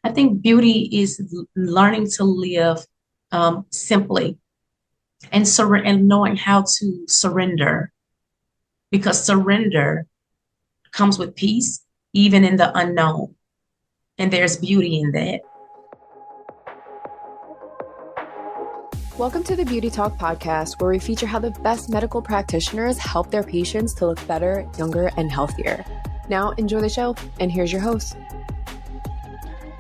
I think beauty is learning to live simply and knowing how to surrender because surrender comes with peace, even in the unknown. And there's beauty in that. Welcome to the Beauty Talk podcast, where we feature how the best medical practitioners help their patients to look better, younger, and healthier. Now, enjoy the show, and here's your host.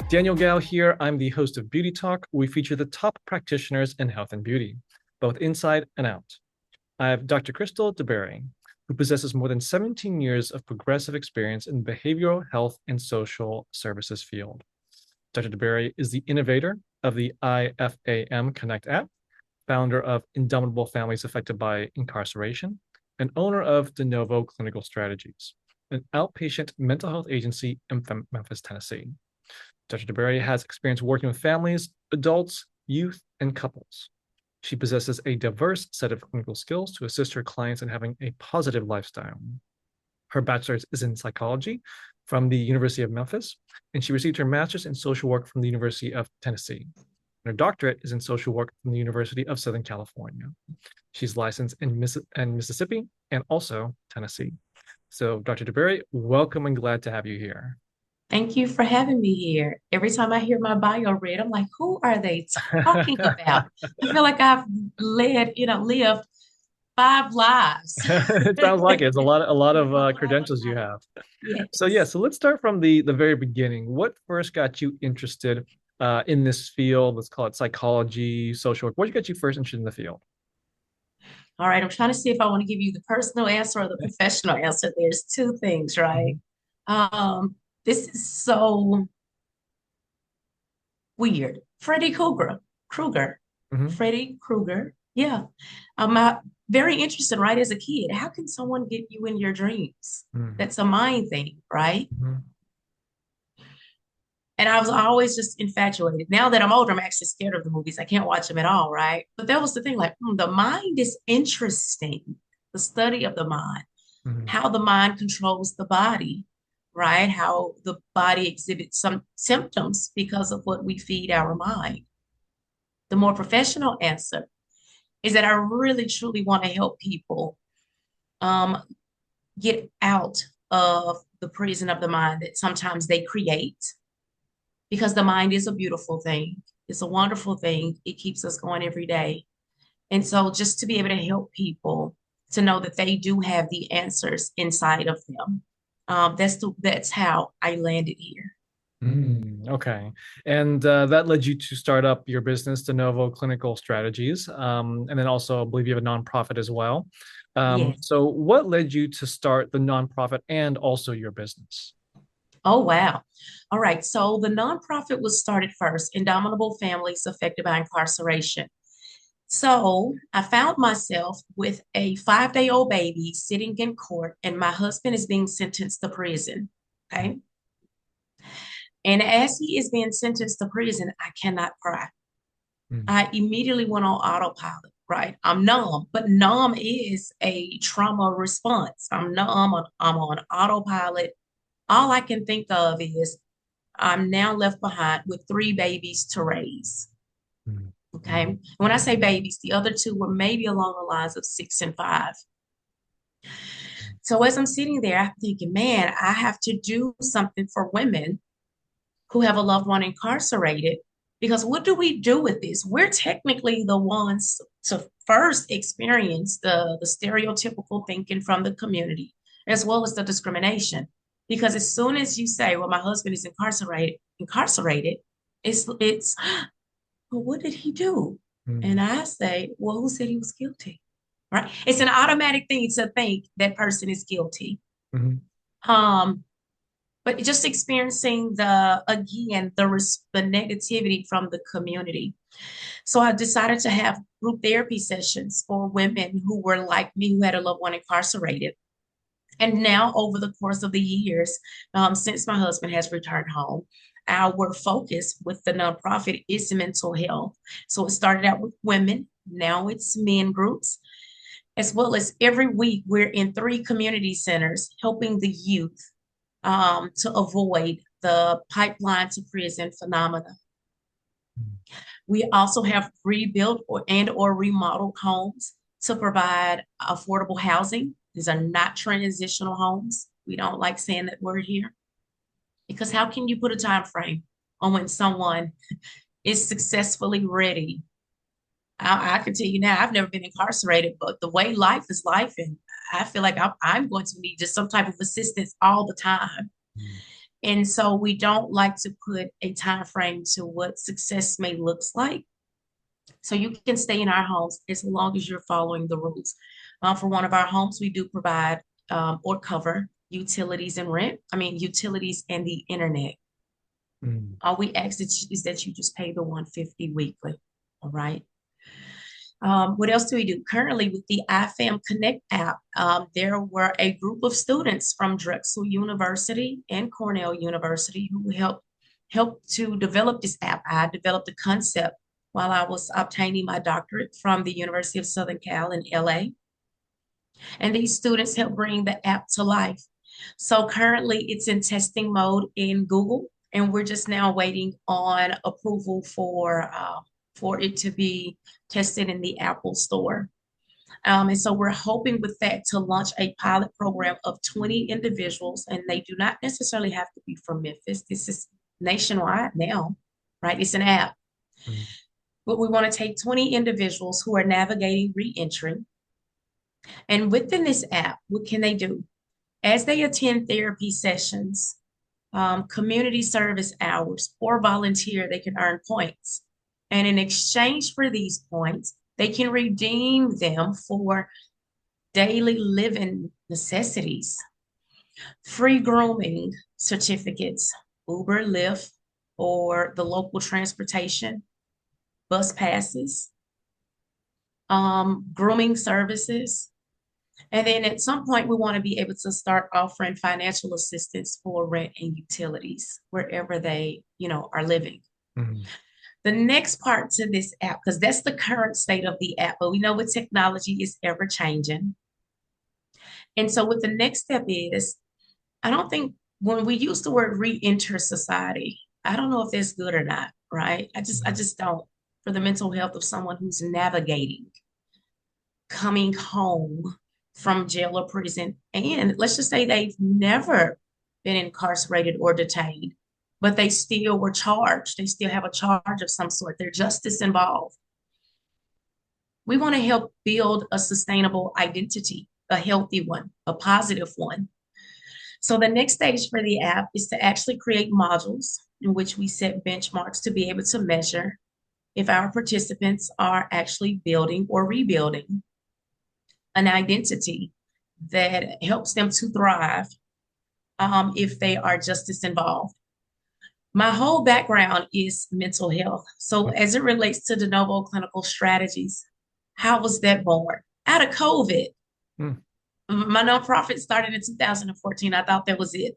Daniel Gao here. I'm the host of Beauty Talk. We feature the top practitioners in health and beauty, both inside and out. I have Dr. Crystal DeBerry, who possesses more than 17 years of progressive experience in the behavioral health and social services field. Dr. DeBerry is the innovator of the IFAM Connect app, founder of Indomitable Families Affected by Incarceration, and owner of De Novo Clinical Strategies, an outpatient mental health agency in Memphis, Tennessee. Dr. DeBerry has experience working with families, adults, youth, and couples. She possesses a diverse set of clinical skills to assist her clients in having a positive lifestyle. Her bachelor's is in psychology from the University of Memphis, and she received her master's in social work from the University of Tennessee. Her doctorate is in social work from the University of Southern California. She's licensed in Mississippi and also Tennessee. So, Dr. DeBerry, welcome and glad to have you here. Thank you for having me here. Every time I hear my bio read, I'm like, who are they talking about? I feel like I've lived 5 lives. It sounds like it. It's a lot of credentials you have. Yes. So let's start from the very beginning. What first got you interested in this field? Let's call it psychology, social work. What got you first interested in the field? All right. I'm trying to see if I want to give you the personal answer or the professional answer. There's two things, right? Mhm. This is so weird. Krueger, Mhm. Freddy Krueger. Yeah. I'm very interested, right? As a kid, how can someone get you in your dreams? Mhm. That's a mind thing, right? Mhm. And I was always just infatuated. Now that I'm older, I'm actually scared of the movies. I can't watch them at all, right? But that was the thing, like, the mind is interesting. The study of the mind, Mhm. how the mind controls the body, right? How the body exhibits some symptoms because of what we feed our mind. The more professional answer is that I really truly want to help people um, get out of the prison of the mind that sometimes they create because the mind is a beautiful thing. It's a wonderful thing. It keeps us going every day. And so just to be able to help people to know that they do have the answers inside of them. That's how I landed here. Okay. And that led you to start up your business, De Novo Clinical Strategies. And then also, I believe you have a nonprofit as well. Yes. So, what led you to start the nonprofit and also your business? Oh, wow. All right. So the nonprofit was started first, Indomitable Families Affected by Incarceration. So I found myself with a 5-day-old baby sitting in court, and my husband is being sentenced to prison. Okay. And as he is being sentenced to prison, I cannot cry. Mm. I immediately went on autopilot, right? I'm numb, but numb is a trauma response. I'm numb, I'm on autopilot. All I can think of is I'm now left behind with 3 babies to raise. Mm. Okay. When I say babies, the other two were maybe along the lines of 6 and 5. So as I'm sitting there, I'm thinking, man, I have to do something for women who have a loved one incarcerated. Because what do we do with this? We're technically the ones to first experience the stereotypical thinking from the community, as well as the discrimination. Because as soon as you say, well, my husband is incarcerated, it's well, what did he do? And Mm. I say, well, who said he was guilty? Right? It's an automatic thing to think that person is guilty. Mhm. Um, but just experiencing the negativity from the community. So I decided to have group therapy sessions for women who were like me, who had a loved one incarcerated. And now, over the course of the years, since my husband has returned home, our focus with the nonprofit is mental health. So it started out with women, now it's men groups, as well as every week we're in 3 community centers helping the youth to avoid the pipeline to prison phenomena. We also have rebuilt or remodeled homes to provide affordable housing. These are not transitional homes. We don't like saying that word here because how can you put a time frame on when someone is successfully ready? I can tell you now, I've never been incarcerated, but the way life is life, and I feel like I'm going to need just some type of assistance all the time. Mm. And so we don't like to put a time frame to what success may looks like. So you can stay in our homes as long as you're following the rules. For one of our homes, we do provide or cover utilities and rent. I mean, utilities and the internet. Mm. All we ask is that you just pay the 150 weekly. All right. What else do we do? Currently, with the iFam Connect app, there were a group of students from Drexel University and Cornell University who helped to develop this app. I developed the concept while I was obtaining my doctorate from the University of Southern Cal in LA. And these students helped bring the app to life. So currently it's in testing mode in Google, and we're just now waiting on approval for it to be tested in the Apple Store. And so we're hoping with that to launch a pilot program of 20 individuals, and they do not necessarily have to be from Memphis. This is nationwide now, right? It's an app. Mm. But we want to take 20 individuals who are navigating reentry. And within this app, what can they do? As they attend therapy sessions, community service hours, or volunteer, they can earn points. And in exchange for these points, they can redeem them for daily living necessities, free grooming certificates, Uber, Lyft, or the local transportation, bus passes, grooming services. And then at some point, we want to be able to start offering financial assistance for rent and utilities wherever they, are living. Mm. The next part to this app, because that's the current state of the app, but we know with technology is ever changing. And so what the next step is, I don't think when we use the word re-enter society, I don't know if that's good or not, right? I just don't for the mental health of someone who's navigating coming home from jail or prison. And let's just say they've never been incarcerated or detained, but they still were charged. They still have a charge of some sort. Their justice involved. We want to help build a sustainable identity, a healthy one, a positive one. So the next stage for the app is to actually create modules in which we set benchmarks to be able to measure if our participants are actually building or rebuilding an identity that helps them to thrive if they are justice involved. My whole background is mental health. So as it relates to de novo clinical strategies, how was that born? Out of COVID. Mm. My nonprofit started in 2014. I thought that was it.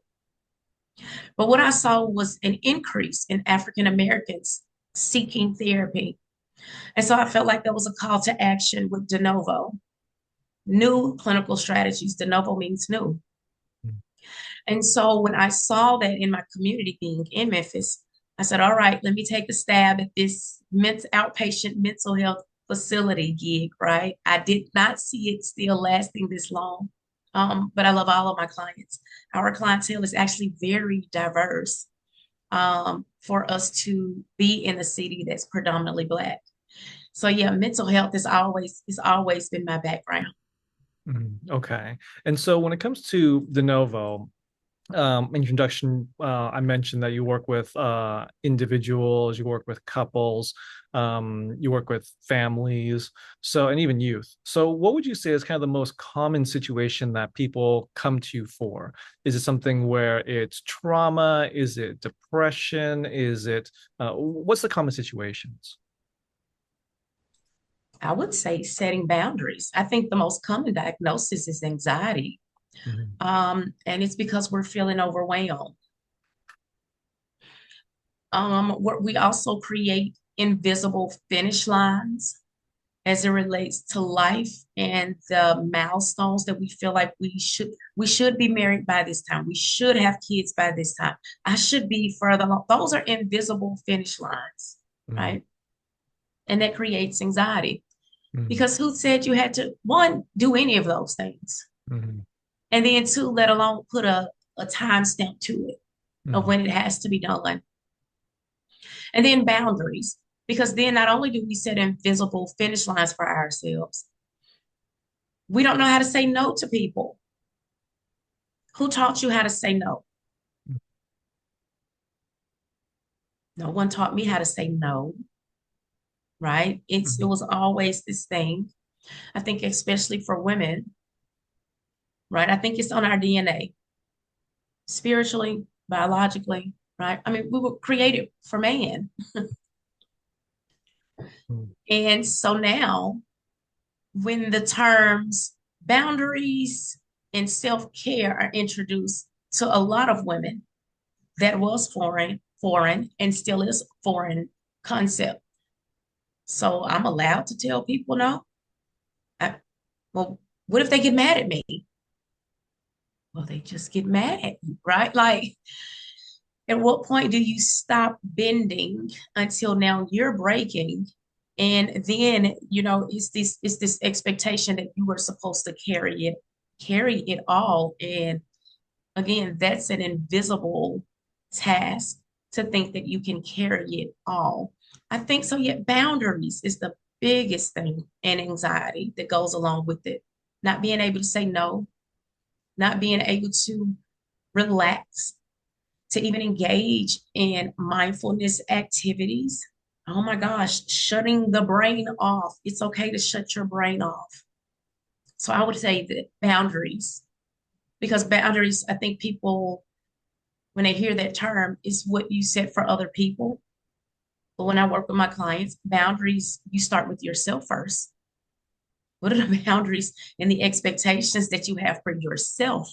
But what I saw was an increase in African Americans seeking therapy. And so I felt like there was a call to action with de novo, new clinical strategies. De novo means new. Mm. And so when I saw that in my community being in Memphis, I said, all right, let me take a stab at this outpatient mental health facility gig, right? I did not see it still lasting this long. But I love all of my clients. Our clientele is actually very diverse for us to be in a city that's predominantly Black. So yeah, mental health is always been my background. Mm. Okay. And so when it comes to de novo, introduction, I mentioned that you work with individuals, you work with couples, you work with families, and even youth. So, what would you say is kind of the most common situation that people come to you for? Is it something where it's trauma? Is it depression? Is it what's the common situations? I would say setting boundaries. I think the most common diagnosis is anxiety. Mhm. And it's because we're feeling overwhelmed. We also create invisible finish lines. as it relates to life and the milestones that we feel like we should be married by this time. We should have kids by this time. I should be further along. Those are invisible finish lines, Mm, right? And that creates anxiety mm, because who said you had to, one, do any of those things? mm, And then two, let alone put a time stamp to it of mm, when it has to be done. And then boundaries, because then not only do we set invisible finish lines for ourselves, we don't know how to say no to people. Who taught you how to say no? No one taught me how to say no, right? It mm, was always this thing. I think especially for women, right? I think it's on our DNA, spiritually, biologically, right? I mean, we were created for man. mm, And so now when the terms boundaries and self-care are introduced to a lot of women, that was foreign and still is foreign concept. So I'm allowed to tell people no. I, well, what if they get mad at me? Well, they just get mad at you, right? Like, at what point do you stop bending until now you're breaking? And then, it's this expectation that you were supposed to carry it all. And again, that's an invisible task to think that you can carry it all. I think so. Yet boundaries is the biggest thing and anxiety that goes along with it. Not being able to say no, not being able to relax, to even engage in mindfulness activities. Oh my gosh, shutting the brain off. It's okay to shut your brain off. So I would say that boundaries, because boundaries, I think people, when they hear that term, is what you set for other people. But when I work with my clients, boundaries, you start with yourself first. What are the boundaries and the expectations that you have for yourself?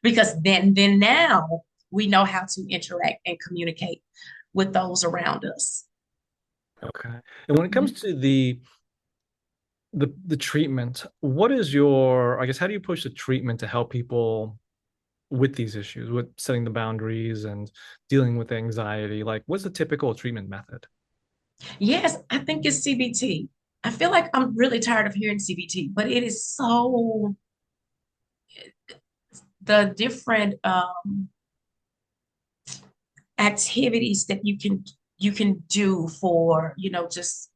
Because then now we know how to interact and communicate with those around us. okay. And when it comes Mhm. to the treatment, what is your, I guess, how do you push the treatment to help people with these issues, with setting the boundaries and dealing with anxiety? Like, what's the typical treatment method? Yes, I think it's CBT. I feel like I'm really tired of hearing CBT, but it is so the different activities that you can do for just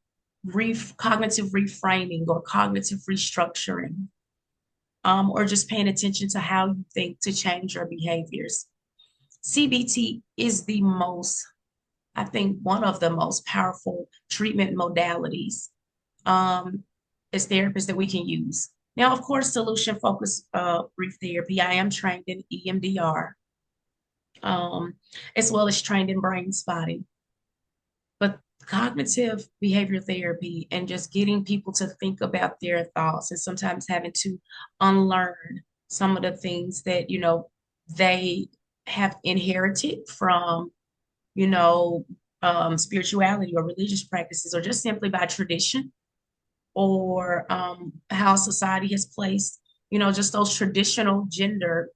cognitive reframing or cognitive restructuring, or just paying attention to how you think to change your behaviors. CBT is the most, I think, one of the most powerful treatment modalities as therapists that we can use. Now, of course, solution focused brief therapy. I am trained in EMDR, um, as well as trained in brain spotting. But cognitive behavior therapy and just getting people to think about their thoughts and sometimes having to unlearn some of the things that, they have inherited from, you know, spirituality or religious practices or just simply by tradition or how society has placed, just those traditional gender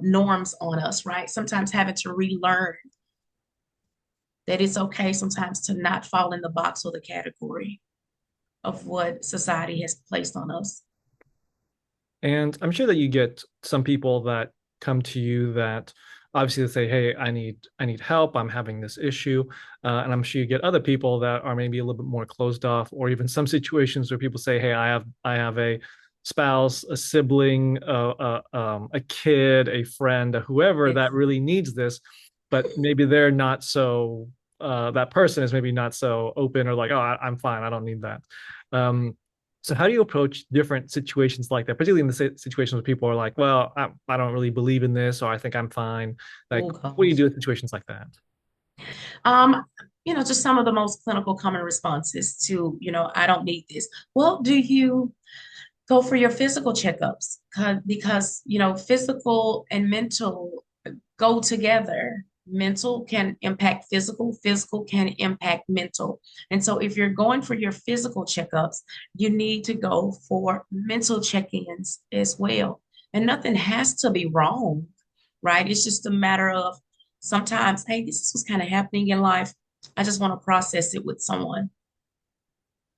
norms on us, right? Sometimes having to relearn that it's okay sometimes to not fall in the box or the category of what society has placed on us. And I'm sure that you get some people that come to you that obviously they say, "Hey, I need help. I'm having this issue," and I'm sure you get other people that are maybe a little bit more closed off, or even some situations where people say, "Hey, I have a spouse, a sibling, a kid, a friend, whoever that Yes. really needs this, but maybe they're not so. That person is maybe not so open or like, oh, I'm fine. I don't need that." Um, so how do you approach different situations like that, particularly in the situations where people are like, well, I don't really believe in this, or I think I'm fine. Like, Oh what do you gosh. do in situations like that? Um, just some of the most clinical common responses to, I don't need this. Well, do you go for your physical checkups? Because, physical and mental go together, Mental can impact physical, physical can impact mental. And so if you're going for your physical checkups, you need to go for mental check-ins as well. And nothing has to be wrong, right? It's just a matter of sometimes, hey, this is what's kind of happening in life. I just want to process it with someone.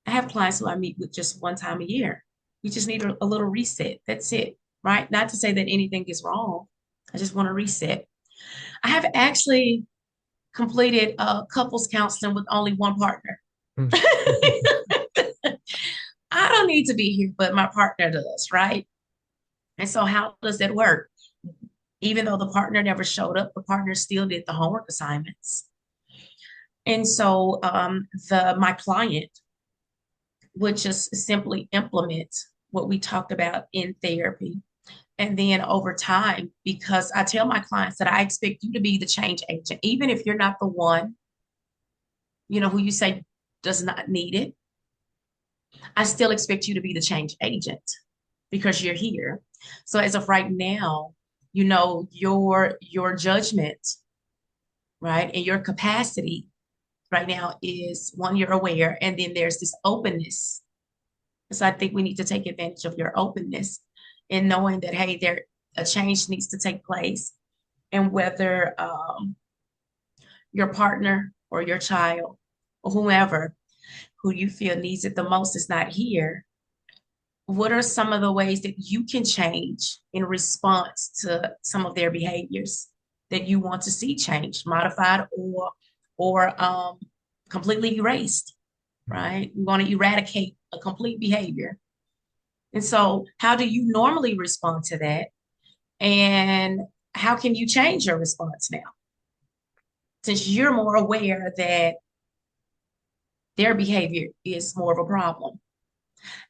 I have clients who I meet with just one time a year. We just need a little reset. That's it, right? Not to say that anything is wrong. I just want to reset. I have actually completed couples counseling with only one partner. Mm. I don't need to be here, but my partner does, right? And so, how does that work? Even though the partner never showed up, the partner still did the homework assignments. And so, my client would just simply implement what we talked about in therapy. And then over time, because I tell my clients that I expect you to be the change agent, even if you're not the one, who you say does not need it, I still expect you to be the change agent because you're here. So as of right now, your judgment, right, and your capacity right now is one, you're aware, and then there's this openness. So I think we need to take advantage of your openness and knowing that, hey, a change needs to take place. And whether your partner or your child or whomever who you feel needs it the most is not here, what are some of the ways that you can change in response to some of their behaviors that you want to see changed, modified, or completely erased, right? We want to eradicate a complete behavior. And so, how do you normally respond to that? And how can you change your response now? Since you're more aware that their behavior is more of a problem.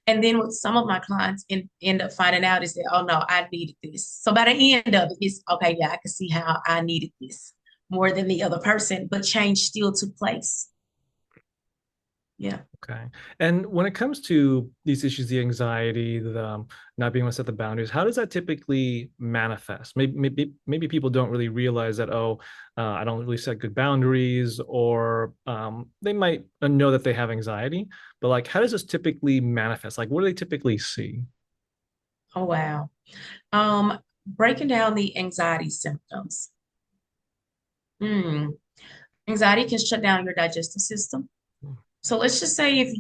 And then what some of my clients end up finding out is that, oh no, I needed this. So by the end of it, it's okay, yeah, I can see how I needed this more than the other person, but change still took place. Yeah. Okay. And when it comes to these issues, the anxiety, the not being able to set the boundaries, how does that typically manifest? Maybe people don't really realize that, I don't really set good boundaries, or they might know that they have anxiety, but like, how does this typically manifest? Like, what do they typically see? Oh, wow. Breaking down the anxiety symptoms. Anxiety can shut down your digestive system. So let's just say if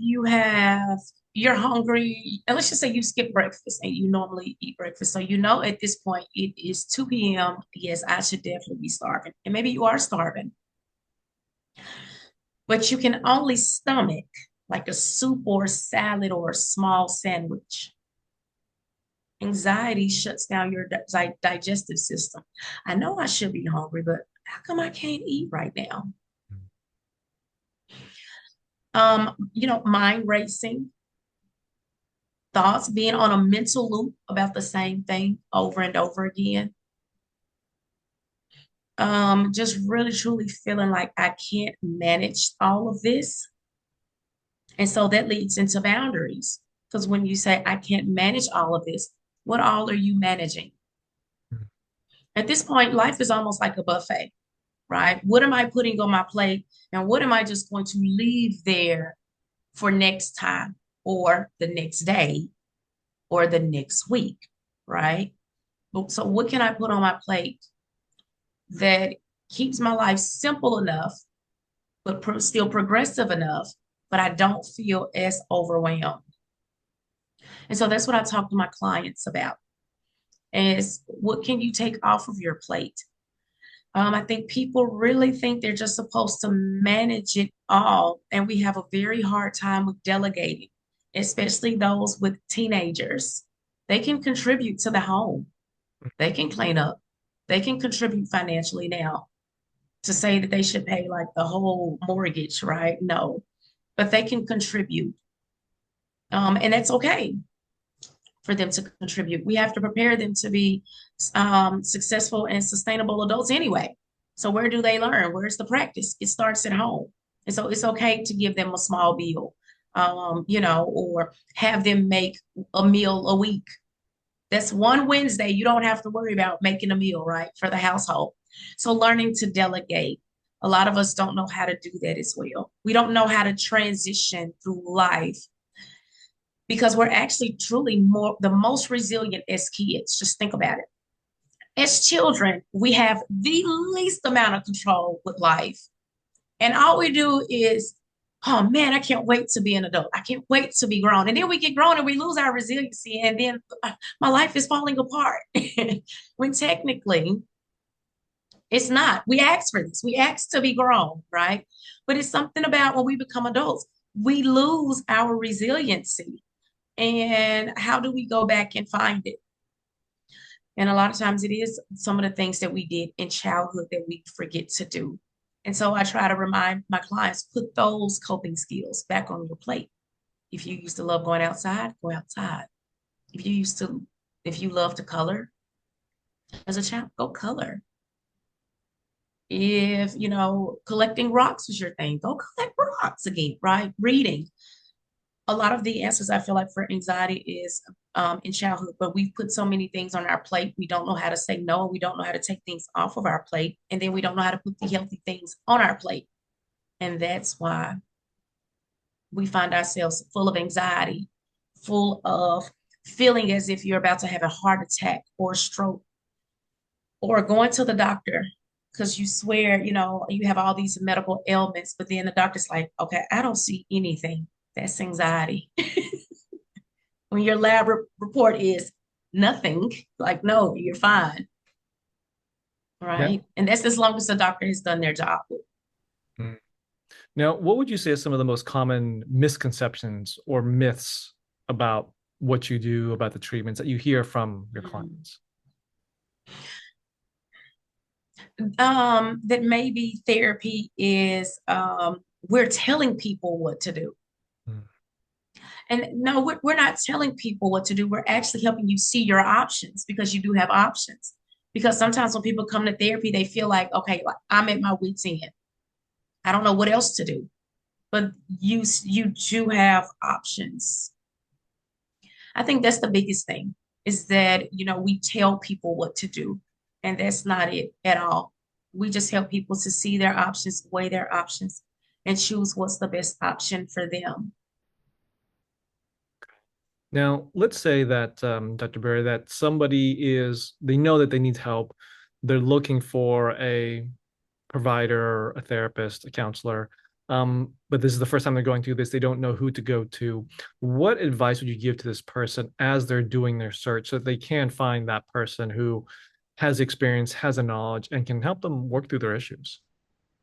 you're hungry, and let's just say you skip breakfast and you normally eat breakfast. So at this point it is 2 p.m. Yes, I should definitely be starving. And maybe you are starving, but you can only stomach like a soup or a salad or a small sandwich. Anxiety shuts down your digestive system. I know I should be hungry, but how come I can't eat right now? Mind racing, thoughts, being on a mental loop about the same thing over and over again. Just really truly feeling like I can't manage all of this. And so that leads into boundaries. Because when you say I can't manage all of this, what all are you managing? At this point, life is almost like a buffet, right? What am I putting on my plate? And what am I just going to leave there for next time or the next day or the next week, right? So what can I put on my plate that keeps my life simple enough, but still progressive enough, but I don't feel as overwhelmed? And so that's what I talk to my clients about is what can you take off of your plate? I think people really think they're just supposed to manage it all. And we have a very hard time with delegating, especially those with teenagers. They can contribute to the home. They can clean up. They can contribute financially now. To say that they should pay like the whole mortgage, right? No, but they can contribute. And that's okay for them to contribute. We have to prepare them to be successful and sustainable adults anyway. So where do they learn? Where's the practice? It starts at home. And so it's okay to give them a small bill, or have them make a meal a week. That's one Wednesday. You don't have to worry about making a meal, right, for the household. So learning to delegate. A lot of us don't know how to do that as well. We don't know how to transition through life because we're actually truly more the most resilient as kids. Just think about it. As children, we have the least amount of control with life. And all we do is, oh man, I can't wait to be an adult. I can't wait to be grown. And then we get grown and we lose our resiliency. And then my life is falling apart. When technically it's not. We ask for this. We ask to be grown, right? But it's something about when we become adults, we lose our resiliency. And how do we go back and find it? And a lot of times it is some of the things that we did in childhood that we forget to do. And so I try to remind my clients, put those coping skills back on your plate. If you used to love going outside, go outside. If you used to, if you love to color as a child, go color. If, collecting rocks was your thing, go collect rocks again, right? Reading. A lot of the answers I feel like for anxiety is in childhood, but we've put so many things on our plate. We don't know how to say no. We don't know how to take things off of our plate. And then we don't know how to put the healthy things on our plate. And that's why we find ourselves full of anxiety, full of feeling as if you're about to have a heart attack or a stroke or going to the doctor because you swear, you have all these medical ailments, but then the doctor's like, okay, I don't see anything. That's anxiety. When your lab report is nothing, like, no, you're fine. Yeah. Right. And that's as long as the doctor has done their job. Mm. Now, what would you say are some of the most common misconceptions or myths about what you do, about the treatments that you hear from your clients? That maybe therapy is we're telling people what to do. Mm. And no, we're not telling people what to do. We're actually helping you see your options because you do have options. Because sometimes when people come to therapy, they feel like, okay, like, I'm at my wit's end. I don't know what else to do. But you do have options. I think that's the biggest thing is that, we tell people what to do. And that's not it at all. We just help people to see their options, weigh their options, and choose what's the best option for them. Now, let's say that, Dr. Berry, that they know that they need help. They're looking for a provider, a therapist, a counselor. But this is the first time they're going through this. They don't know who to go to. What advice would you give to this person as they're doing their search so that they can find that person who has experience, has a knowledge, and can help them work through their issues?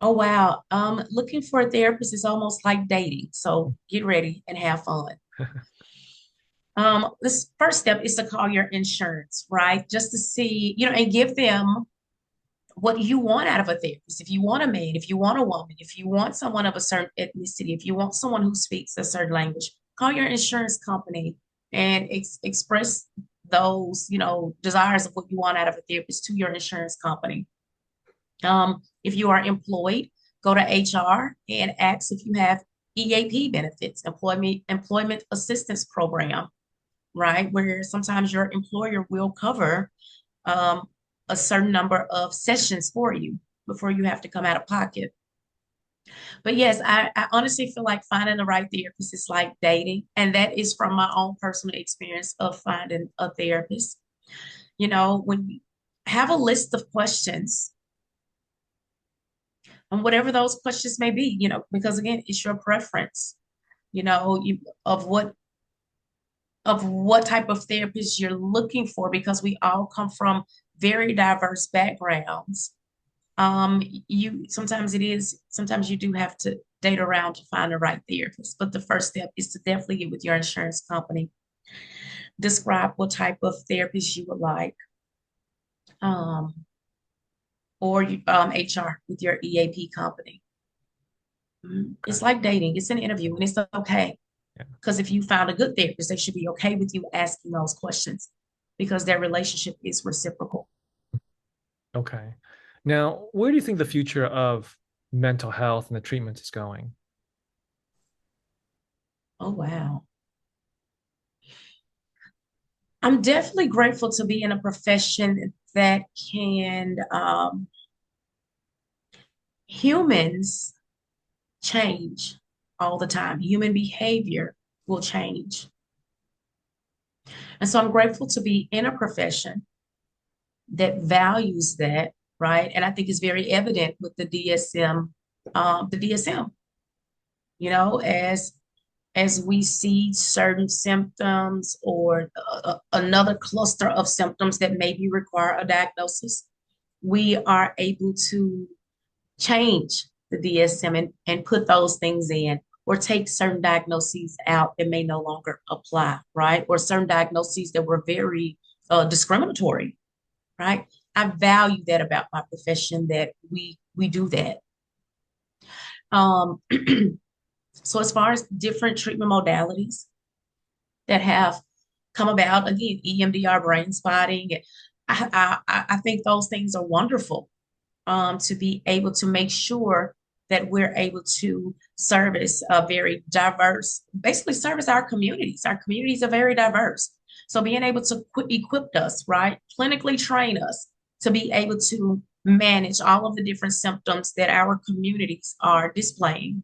Oh, wow. Looking for a therapist is almost like dating. So get ready and have fun. This first step is to call your insurance, right? Just to see, and give them what you want out of a therapist. If you want a man, if you want a woman, if you want someone of a certain ethnicity, if you want someone who speaks a certain language, call your insurance company and express those, desires of what you want out of a therapist to your insurance company. If you are employed, go to HR and ask if you have EAP benefits, employment assistance program, right? Where sometimes your employer will cover um, a certain number of sessions for you before you have to come out of pocket. But yes, I honestly feel like finding the right therapist is like dating. And that is from my own personal experience of finding a therapist. When you have a list of questions, and whatever those questions may be, because again, it's your preference, you of what type of therapist you're looking for, because we all come from very diverse backgrounds. Sometimes you do have to date around to find the right therapist. But the first step is to definitely get with your insurance company. Describe what type of therapist you would like. Or HR with your EAP company. It's like dating. It's an interview and it's okay. Because if you found a good therapist, they should be okay with you asking those questions because their relationship is reciprocal. Okay. Now, where do you think the future of mental health and the treatment is going? Oh, wow. I'm definitely grateful to be in a profession that can Humans change all the time. Human behavior will change. And so I'm grateful to be in a profession that values that, right? And I think it's very evident with the DSM, as we see certain symptoms or another cluster of symptoms that maybe require a diagnosis, we are able to change the DSM and put those things in, or take certain diagnoses out that may no longer apply, right? Or certain diagnoses that were very discriminatory, right? I value that about my profession, that we do that. Um, so as far as different treatment modalities that have come about, again, EMDR, brain spotting, I think those things are wonderful, to be able to make sure that we're able to service a very diverse, basically service our communities. Our communities are very diverse. So being able to equip us, right, clinically train us to be able to manage all of the different symptoms that our communities are displaying,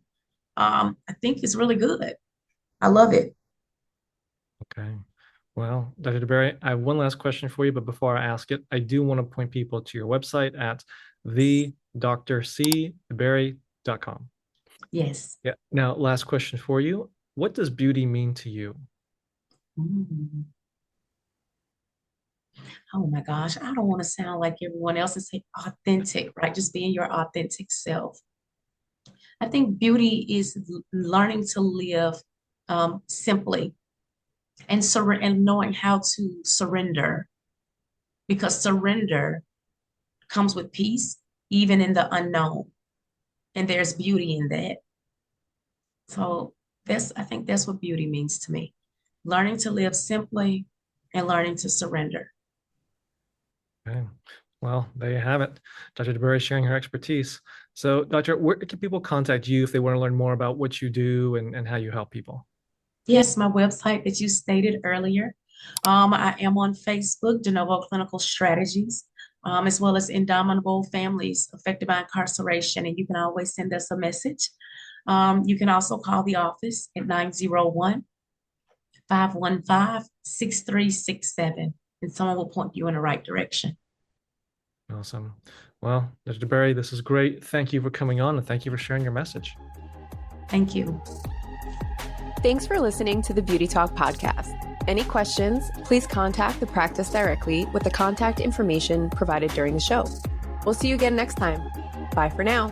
I think is really good. I love it. Okay. Well, Dr. DeBerry, I have one last question for you, but before I ask it, I do want to point people to your website at thedrcdeberry.com. Yes. Yeah. Now, last question for you. What does beauty mean to you? Mm. Oh my gosh, I don't want to sound like everyone else and say authentic, right? Just being your authentic self. I think beauty is learning to live simply, and knowing how to surrender, because surrender comes with peace, even in the unknown, and there's beauty in that. So I think that's what beauty means to me. Learning to live simply and learning to surrender. Okay. Well, there you have it. Dr. DeBerry sharing her expertise. So, Doctor, where can people contact you if they want to learn more about what you do and how you help people? Yes, my website that you stated earlier. I am on Facebook, De Novo Clinical Strategies, as well as Indomitable Families Affected by Incarceration. And you can always send us a message. You can also call the office at 901-515-6367, and someone will point you in the right direction. Awesome. Well, Dr. DeBerry, this is great. Thank you for coming on, and thank you for sharing your message. Thank you. Thanks for listening to the Beauty Talk podcast. Any questions, please contact the practice directly with the contact information provided during the show. We'll see you again next time. Bye for now.